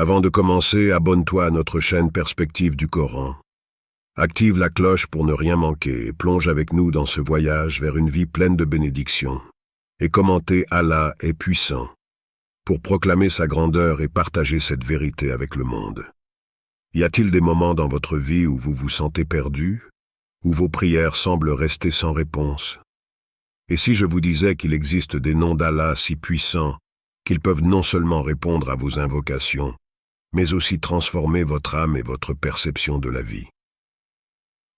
Avant de commencer, abonne-toi à notre chaîne Perspective du Coran. Active la cloche pour ne rien manquer et plonge avec nous dans ce voyage vers une vie pleine de bénédictions. Et commentez Allah est puissant pour proclamer sa grandeur et partager cette vérité avec le monde. Y a-t-il des moments dans votre vie où vous vous sentez perdu, où vos prières semblent rester sans réponse? Et si je vous disais qu'il existe des noms d'Allah si puissants qu'ils peuvent non seulement répondre à vos invocations, mais aussi transformer votre âme et votre perception de la vie?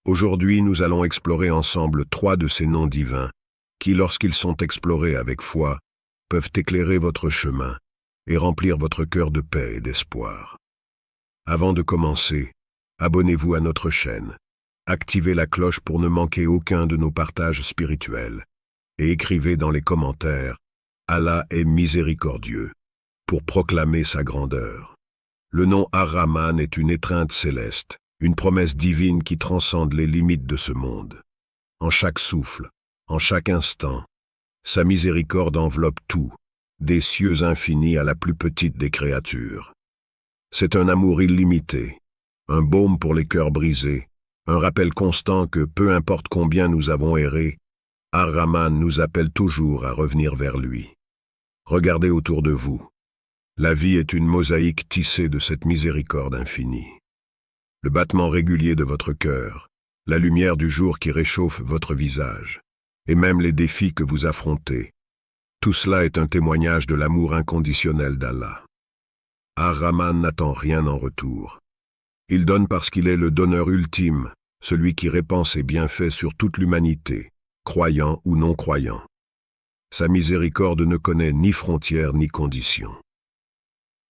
Aujourd'hui, nous allons explorer ensemble 3 de ces noms divins qui, lorsqu'ils sont explorés avec foi, peuvent éclairer votre chemin et remplir votre cœur de paix et d'espoir. Avant de commencer, abonnez-vous à notre chaîne, activez la cloche pour ne manquer aucun de nos partages spirituels et écrivez dans les commentaires « Allah est miséricordieux » pour proclamer sa grandeur. Le nom Ar-Rahman est une étreinte céleste, une promesse divine qui transcende les limites de ce monde. En chaque souffle, en chaque instant, sa miséricorde enveloppe tout, des cieux infinis à la plus petite des créatures. C'est un amour illimité, un baume pour les cœurs brisés, un rappel constant que peu importe combien nous avons erré, Ar-Rahman nous appelle toujours à revenir vers lui. Regardez autour de vous. La vie est une mosaïque tissée de cette miséricorde infinie. Le battement régulier de votre cœur, la lumière du jour qui réchauffe votre visage, et même les défis que vous affrontez, tout cela est un témoignage de l'amour inconditionnel d'Allah. Ar-Rahman n'attend rien en retour. Il donne parce qu'il est le donneur ultime, celui qui répand ses bienfaits sur toute l'humanité, croyant ou non croyant. Sa miséricorde ne connaît ni frontières ni conditions.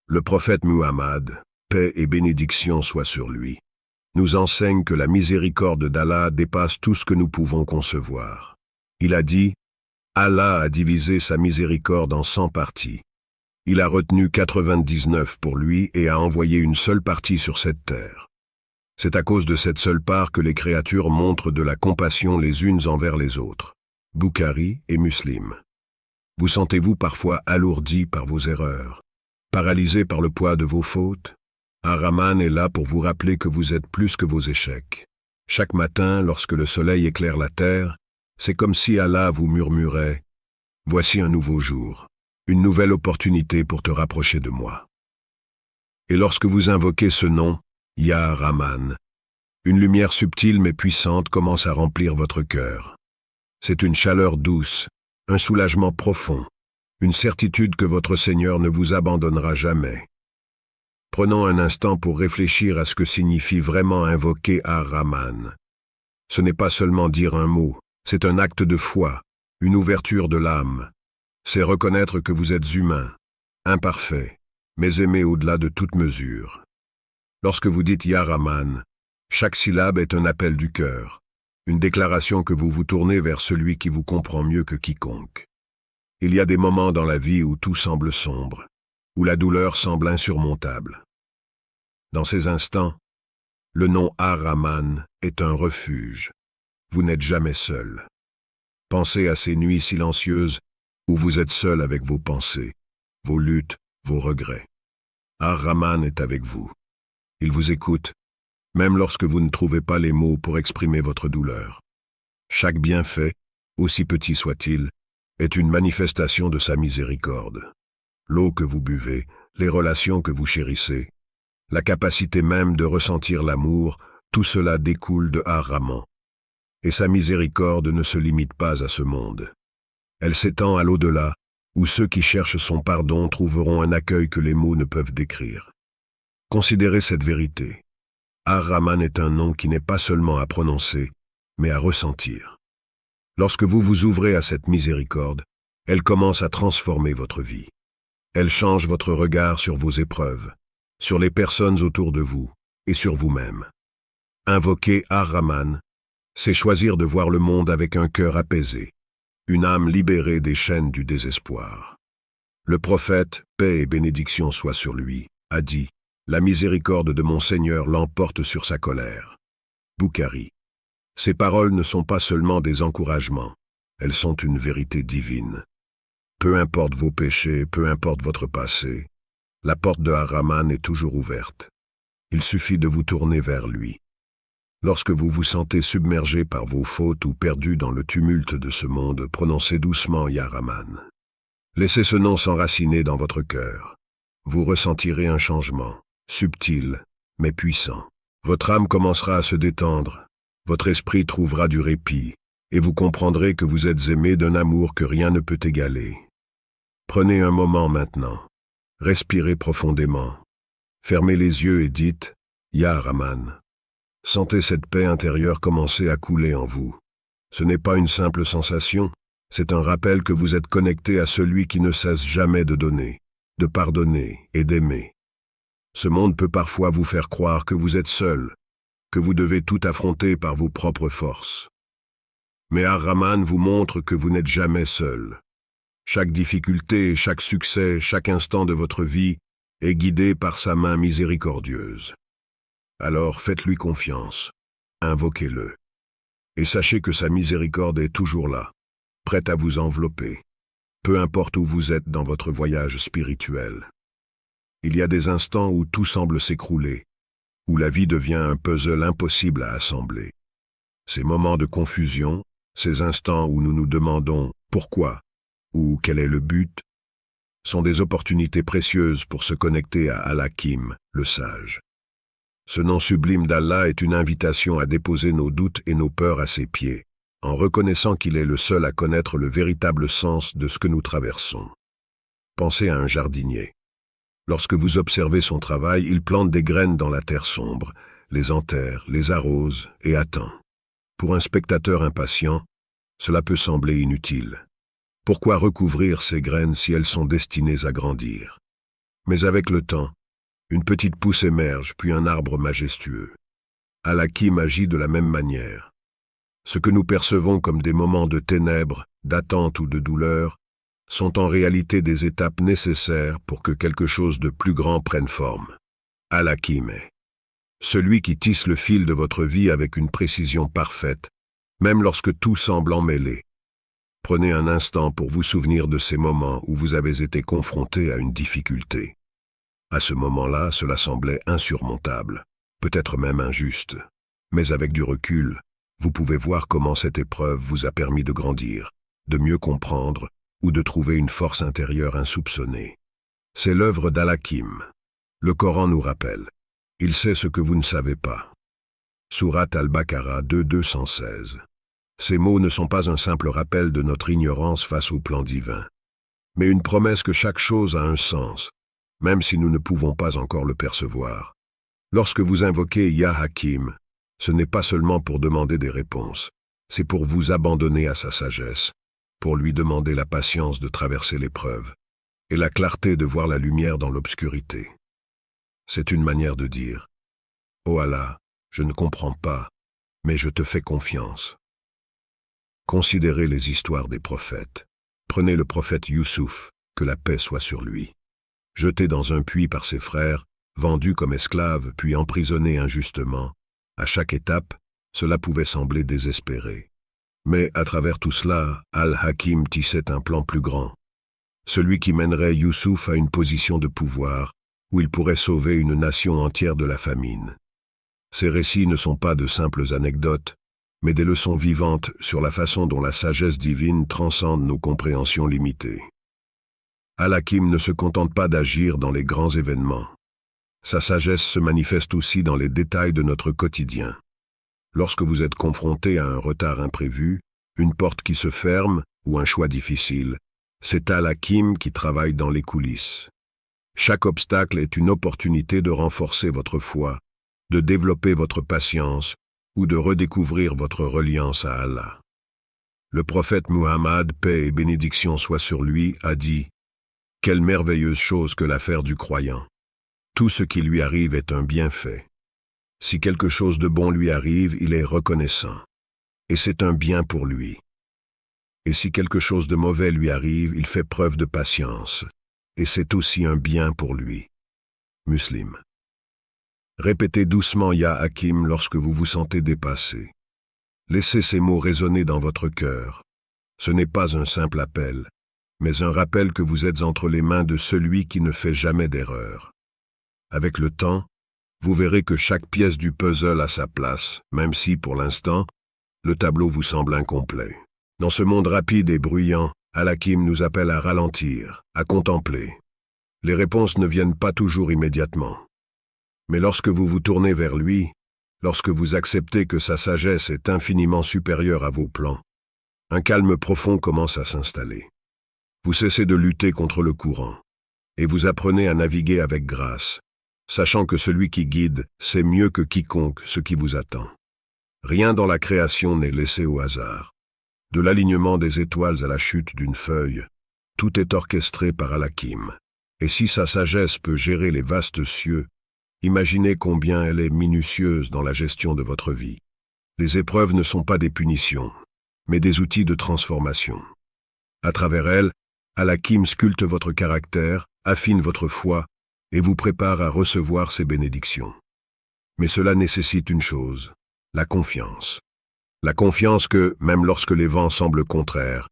Le prophète Muhammad, paix et bénédiction soient sur lui, nous enseigne que la miséricorde d'Allah dépasse tout ce que nous pouvons concevoir. Il a dit « Allah a divisé sa miséricorde en 100 parties. Il a retenu 99 pour lui et a envoyé une seule partie sur cette terre. C'est à cause de cette seule part que les créatures montrent de la compassion les unes envers les autres. » Bukhari et Muslim. Vous sentez-vous parfois alourdi par vos erreurs, paralysé par le poids de vos fautes? Ar-Rahman est là pour vous rappeler que vous êtes plus que vos échecs. Chaque matin, lorsque le soleil éclaire la terre, c'est comme si Allah vous murmurait « Voici un nouveau jour, une nouvelle opportunité pour te rapprocher de moi. » Et lorsque vous invoquez ce nom, Ya Rahman, une lumière subtile mais puissante commence à remplir votre cœur. C'est une chaleur douce, un soulagement profond, une certitude que votre Seigneur ne vous abandonnera jamais. Prenons un instant pour réfléchir à ce que signifie vraiment invoquer Ar-Rahman. Ce n'est pas seulement dire un mot, c'est un acte de foi, une ouverture de l'âme. C'est reconnaître que vous êtes humain, imparfait, mais aimé au-delà de toute mesure. Lorsque vous dites Ya Rahman, chaque syllabe est un appel du cœur, une déclaration que vous vous tournez vers celui qui vous comprend mieux que quiconque. Il y a des moments dans la vie où tout semble sombre, où la douleur semble insurmontable. Dans ces instants, le nom Ar-Rahman est un refuge. Vous n'êtes jamais seul. Pensez à ces nuits silencieuses où vous êtes seul avec vos pensées, vos luttes, vos regrets. Ar-Rahman est avec vous. Il vous écoute, même lorsque vous ne trouvez pas les mots pour exprimer votre douleur. Chaque bienfait, aussi petit soit-il, est une manifestation de sa miséricorde. L'eau que vous buvez, les relations que vous chérissez, la capacité même de ressentir l'amour, tout cela découle de Ar-Rahman. Et sa miséricorde ne se limite pas à ce monde. Elle s'étend à l'au-delà, où ceux qui cherchent son pardon trouveront un accueil que les mots ne peuvent décrire. Considérez cette vérité. Ar-Rahman est un nom qui n'est pas seulement à prononcer, mais à ressentir. Lorsque vous vous ouvrez à cette miséricorde, elle commence à transformer votre vie. Elle change votre regard sur vos épreuves, sur les personnes autour de vous et sur vous-même. Invoquer Ar-Rahman, c'est choisir de voir le monde avec un cœur apaisé, une âme libérée des chaînes du désespoir. Le prophète, paix et bénédiction soient sur lui, a dit « La miséricorde de mon Seigneur l'emporte sur sa colère. » Bukhari. Ces paroles ne sont pas seulement des encouragements, elles sont une vérité divine. Peu importe vos péchés, peu importe votre passé, La porte de Ar-Rahman est toujours ouverte. Il suffit de vous tourner vers lui. Lorsque vous vous sentez submergé par vos fautes ou perdu dans le tumulte de ce monde, prononcez doucement Ya Rahman. Laissez ce nom s'enraciner dans votre cœur. Vous ressentirez un changement, subtil, mais puissant. Votre âme commencera à se détendre, votre esprit trouvera du répit, et vous comprendrez que vous êtes aimé d'un amour que rien ne peut égaler. Prenez un moment maintenant. Respirez profondément. Fermez les yeux et dites « Ya Rahman ». Sentez cette paix intérieure commencer à couler en vous. Ce n'est pas une simple sensation, c'est un rappel que vous êtes connecté à celui qui ne cesse jamais de donner, de pardonner et d'aimer. Ce monde peut parfois vous faire croire que vous êtes seul, que vous devez tout affronter par vos propres forces. Mais Ar-Rahman vous montre que vous n'êtes jamais seul. Chaque difficulté, chaque succès, chaque instant de votre vie est guidé par sa main miséricordieuse. Alors faites-lui confiance, invoquez-le. Et sachez que sa miséricorde est toujours là, prête à vous envelopper, peu importe où vous êtes dans votre voyage spirituel. Il y a des instants où tout semble s'écrouler, où la vie devient un puzzle impossible à assembler. Ces moments de confusion, ces instants où nous nous demandons « pourquoi ?» ou « quel est le but ?» sont des opportunités précieuses pour se connecter à Al-Hakim, le sage. Ce nom sublime d'Allah est une invitation à déposer nos doutes et nos peurs à ses pieds, en reconnaissant qu'il est le seul à connaître le véritable sens de ce que nous traversons. Pensez à un jardinier. Lorsque vous observez son travail, il plante des graines dans la terre sombre, les enterre, les arrose et attend. Pour un spectateur impatient, cela peut sembler inutile. Pourquoi recouvrir ces graines si elles sont destinées à grandir? Mais avec le temps, une petite pousse émerge, puis un arbre majestueux. Al-Hakim agit de la même manière. Ce que nous percevons comme des moments de ténèbres, d'attente ou de douleur, sont en réalité des étapes nécessaires pour que quelque chose de plus grand prenne forme. Al-Hakim est celui qui tisse le fil de votre vie avec une précision parfaite, même lorsque tout semble emmêlé. Prenez un instant pour vous souvenir de ces moments où vous avez été confronté à une difficulté. À ce moment-là, cela semblait insurmontable, peut-être même injuste. Mais avec du recul, vous pouvez voir comment cette épreuve vous a permis de grandir, de mieux comprendre ou de trouver une force intérieure insoupçonnée. C'est l'œuvre d'Al-Hakim. Le Coran nous rappelle « Il sait ce que vous ne savez pas ». Sourate Al-Baqarah 2:216. Ces mots ne sont pas un simple rappel de notre ignorance face au plan divin, mais une promesse que chaque chose a un sens, même si nous ne pouvons pas encore le percevoir. Lorsque vous invoquez Ya Hakim, ce n'est pas seulement pour demander des réponses, c'est pour vous abandonner à sa sagesse, pour lui demander la patience de traverser l'épreuve, et la clarté de voir la lumière dans l'obscurité. C'est une manière de dire « Oh Allah, je ne comprends pas, mais je te fais confiance ». Considérez les histoires des prophètes. Prenez le prophète Youssouf, que la paix soit sur lui. Jeté dans un puits par ses frères, vendu comme esclave puis emprisonné injustement, à chaque étape, cela pouvait sembler désespéré. Mais à travers tout cela, Al-Hakim tissait un plan plus grand. Celui qui mènerait Youssouf à une position de pouvoir, où il pourrait sauver une nation entière de la famine. Ces récits ne sont pas de simples anecdotes, mais des leçons vivantes sur la façon dont la sagesse divine transcende nos compréhensions limitées. Al-Hakim ne se contente pas d'agir dans les grands événements. Sa sagesse se manifeste aussi dans les détails de notre quotidien. Lorsque vous êtes confronté à un retard imprévu, une porte qui se ferme ou un choix difficile, c'est Al-Hakim qui travaille dans les coulisses. Chaque obstacle est une opportunité de renforcer votre foi, de développer votre patience ou de redécouvrir votre reliance à Allah. Le prophète Muhammad, paix et bénédiction soient sur lui, a dit « Quelle merveilleuse chose que l'affaire du croyant. Tout ce qui lui arrive est un bienfait. Si quelque chose de bon lui arrive, il est reconnaissant. Et c'est un bien pour lui. Et si quelque chose de mauvais lui arrive, il fait preuve de patience. Et c'est aussi un bien pour lui. » Muslim. Répétez doucement Ya Hakim lorsque vous vous sentez dépassé. Laissez ces mots résonner dans votre cœur. Ce n'est pas un simple appel, mais un rappel que vous êtes entre les mains de celui qui ne fait jamais d'erreur. Avec le temps, vous verrez que chaque pièce du puzzle a sa place, même si, pour l'instant, le tableau vous semble incomplet. Dans ce monde rapide et bruyant, Al-Hakim nous appelle à ralentir, à contempler. Les réponses ne viennent pas toujours immédiatement. Mais lorsque vous vous tournez vers lui, lorsque vous acceptez que sa sagesse est infiniment supérieure à vos plans, un calme profond commence à s'installer. Vous cessez de lutter contre le courant, et vous apprenez à naviguer avec grâce, sachant que celui qui guide sait mieux que quiconque ce qui vous attend. Rien dans la création n'est laissé au hasard. De l'alignement des étoiles à la chute d'une feuille, tout est orchestré par Al-Hakim. Et si sa sagesse peut gérer les vastes cieux, imaginez combien elle est minutieuse dans la gestion de votre vie. Les épreuves ne sont pas des punitions, mais des outils de transformation. À travers elles, Al-Hakim sculpte votre caractère, affine votre foi et vous prépare à recevoir ses bénédictions. Mais cela nécessite une chose, la confiance. La confiance que, même lorsque les vents semblent contraires,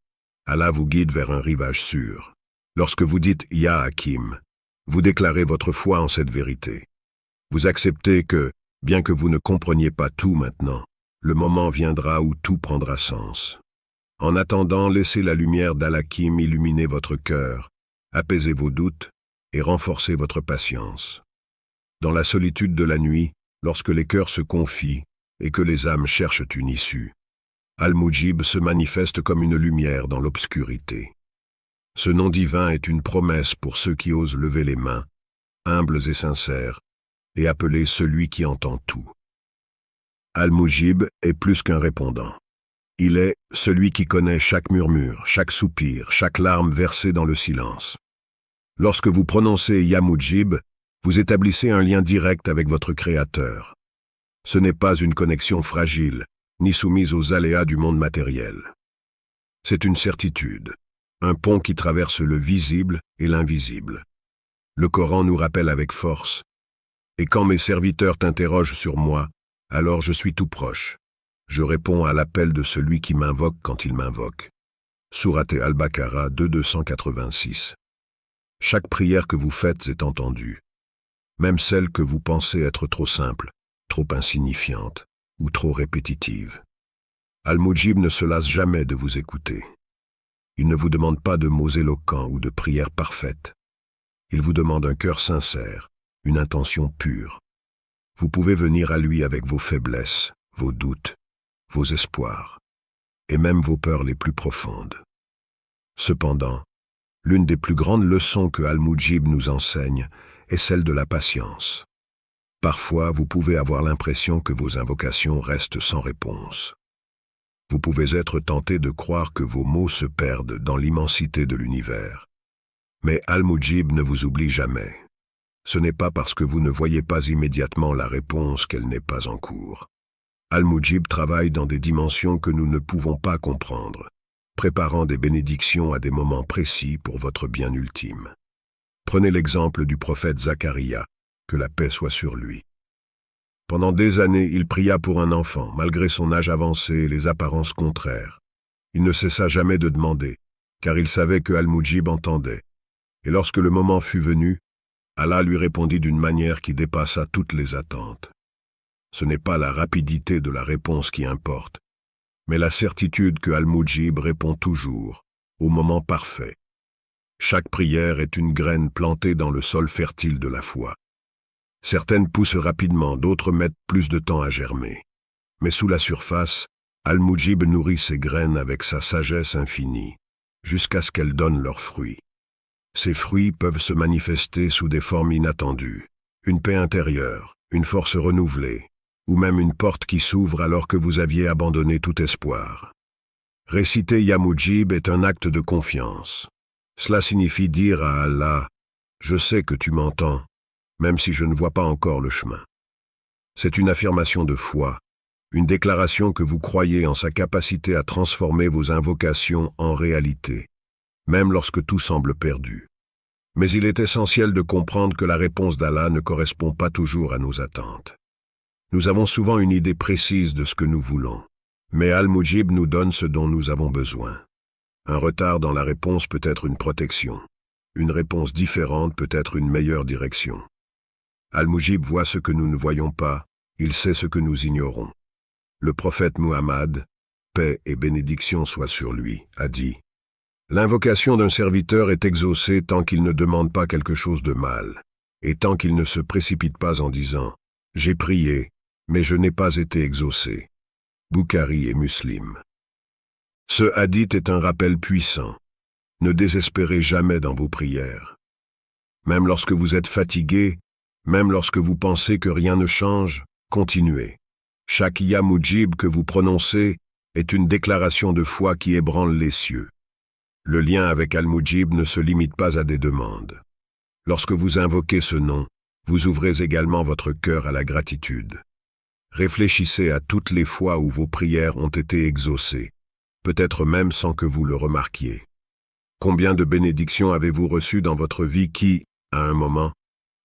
Allah vous guide vers un rivage sûr. Lorsque vous dites « Ya Hakim », vous déclarez votre foi en cette vérité. Vous acceptez que, bien que vous ne compreniez pas tout maintenant, le moment viendra où tout prendra sens. En attendant, laissez la lumière d'Al-Hakim illuminer votre cœur, apaiser vos doutes et renforcer votre patience. Dans la solitude de la nuit, lorsque les cœurs se confient et que les âmes cherchent une issue, Al-Mujib se manifeste comme une lumière dans l'obscurité. Ce nom divin est une promesse pour ceux qui osent lever les mains, humbles et sincères, et appeler celui qui entend tout. Al-Mujib est plus qu'un répondant. Il est celui qui connaît chaque murmure, chaque soupir, chaque larme versée dans le silence. Lorsque vous prononcez Ya Mujib, vous établissez un lien direct avec votre Créateur. Ce n'est pas une connexion fragile, ni soumise aux aléas du monde matériel. C'est une certitude, un pont qui traverse le visible et l'invisible. Le Coran nous rappelle avec force « Et quand mes serviteurs t'interrogent sur moi, alors je suis tout proche. Je réponds à l'appel de celui qui m'invoque quand il m'invoque. » Sourate Al-Baqarah 286. Chaque prière que vous faites est entendue, même celle que vous pensez être trop simple, trop insignifiante ou trop répétitive. Al-Mujib ne se lasse jamais de vous écouter. Il ne vous demande pas de mots éloquents ou de prières parfaites. Il vous demande un cœur sincère, une intention pure. Vous pouvez venir à lui avec vos faiblesses, vos doutes, vos espoirs, et même vos peurs les plus profondes. Cependant, l'une des plus grandes leçons que Al-Mujib nous enseigne est celle de la patience. Parfois, vous pouvez avoir l'impression que vos invocations restent sans réponse. Vous pouvez être tenté de croire que vos mots se perdent dans l'immensité de l'univers. Mais Al-Mujib ne vous oublie jamais. Ce n'est pas parce que vous ne voyez pas immédiatement la réponse qu'elle n'est pas en cours. Al-Mujib travaille dans des dimensions que nous ne pouvons pas comprendre, préparant des bénédictions à des moments précis pour votre bien ultime. Prenez l'exemple du prophète Zacharia, que la paix soit sur lui. Pendant des années, il pria pour un enfant, malgré son âge avancé et les apparences contraires. Il ne cessa jamais de demander, car il savait que Al-Mujib entendait. Et lorsque le moment fut venu, Allah lui répondit d'une manière qui dépassa toutes les attentes. Ce n'est pas la rapidité de la réponse qui importe, mais la certitude que Al-Mujib répond toujours, au moment parfait. Chaque prière est une graine plantée dans le sol fertile de la foi. Certaines poussent rapidement, d'autres mettent plus de temps à germer. Mais sous la surface, Al-Mujib nourrit ces graines avec sa sagesse infinie, jusqu'à ce qu'elles donnent leurs fruits. Ces fruits peuvent se manifester sous des formes inattendues, une paix intérieure, une force renouvelée, ou même une porte qui s'ouvre alors que vous aviez abandonné tout espoir. Réciter Ya Mujib est un acte de confiance. Cela signifie dire à Allah « Je sais que tu m'entends », même si je ne vois pas encore le chemin. C'est une affirmation de foi, une déclaration que vous croyez en sa capacité à transformer vos invocations en réalité, même lorsque tout semble perdu. Mais il est essentiel de comprendre que la réponse d'Allah ne correspond pas toujours à nos attentes. Nous avons souvent une idée précise de ce que nous voulons, mais Al-Mujib nous donne ce dont nous avons besoin. Un retard dans la réponse peut être une protection. Une réponse différente peut être une meilleure direction. Al-Mujib voit ce que nous ne voyons pas, il sait ce que nous ignorons. Le prophète Muhammad, paix et bénédiction soient sur lui, a dit « L'invocation d'un serviteur est exaucée tant qu'il ne demande pas quelque chose de mal, et tant qu'il ne se précipite pas en disant « J'ai prié, mais je n'ai pas été exaucé ». Bukhari et Muslim. Ce hadith est un rappel puissant. Ne désespérez jamais dans vos prières. Même lorsque vous êtes fatigué, même lorsque vous pensez que rien ne change, continuez. Chaque Ya Mujib que vous prononcez est une déclaration de foi qui ébranle les cieux. Le lien avec Al-Mujib ne se limite pas à des demandes. Lorsque vous invoquez ce nom, vous ouvrez également votre cœur à la gratitude. Réfléchissez à toutes les fois où vos prières ont été exaucées, peut-être même sans que vous le remarquiez. Combien de bénédictions avez-vous reçues dans votre vie qui, à un moment,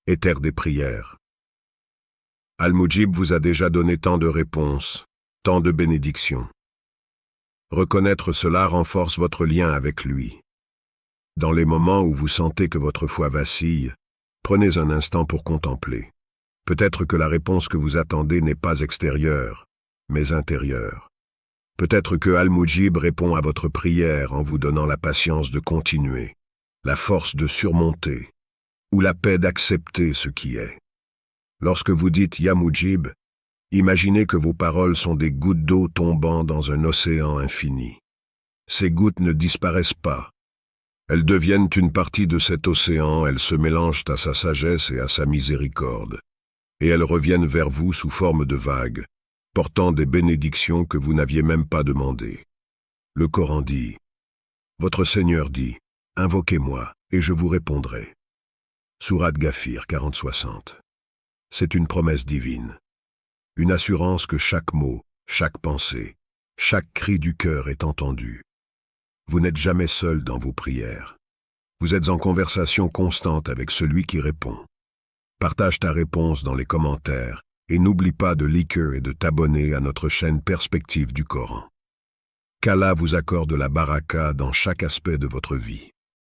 étaient des prières? Al-Mujib vous a déjà donné tant de réponses, tant de bénédictions. Reconnaître cela renforce votre lien avec lui. Dans les moments où vous sentez que votre foi vacille, prenez un instant pour contempler. Peut-être que la réponse que vous attendez n'est pas extérieure, mais intérieure. Peut-être que Al-Mujib répond à votre prière en vous donnant la patience de continuer, la force de surmonter, ou la paix d'accepter ce qui est. Lorsque vous dites Ya Mujib, imaginez que vos paroles sont des gouttes d'eau tombant dans un océan infini. Ces gouttes ne disparaissent pas. Elles deviennent une partie de cet océan, elles se mélangent à sa sagesse et à sa miséricorde, et elles reviennent vers vous sous forme de vagues, portant des bénédictions que vous n'aviez même pas demandées. Le Coran dit, « Votre Seigneur dit, invoquez-moi, et je vous répondrai. » Sourate Ghafir 40-60. C'est une promesse divine. Une assurance que chaque mot, chaque pensée, chaque cri du cœur est entendu. Vous n'êtes jamais seul dans vos prières. Vous êtes en conversation constante avec celui qui répond. Partage ta réponse dans les commentaires et n'oublie pas de liker et de t'abonner à notre chaîne Perspective du Coran. Qu'Allah vous accorde la baraka dans chaque aspect de votre vie.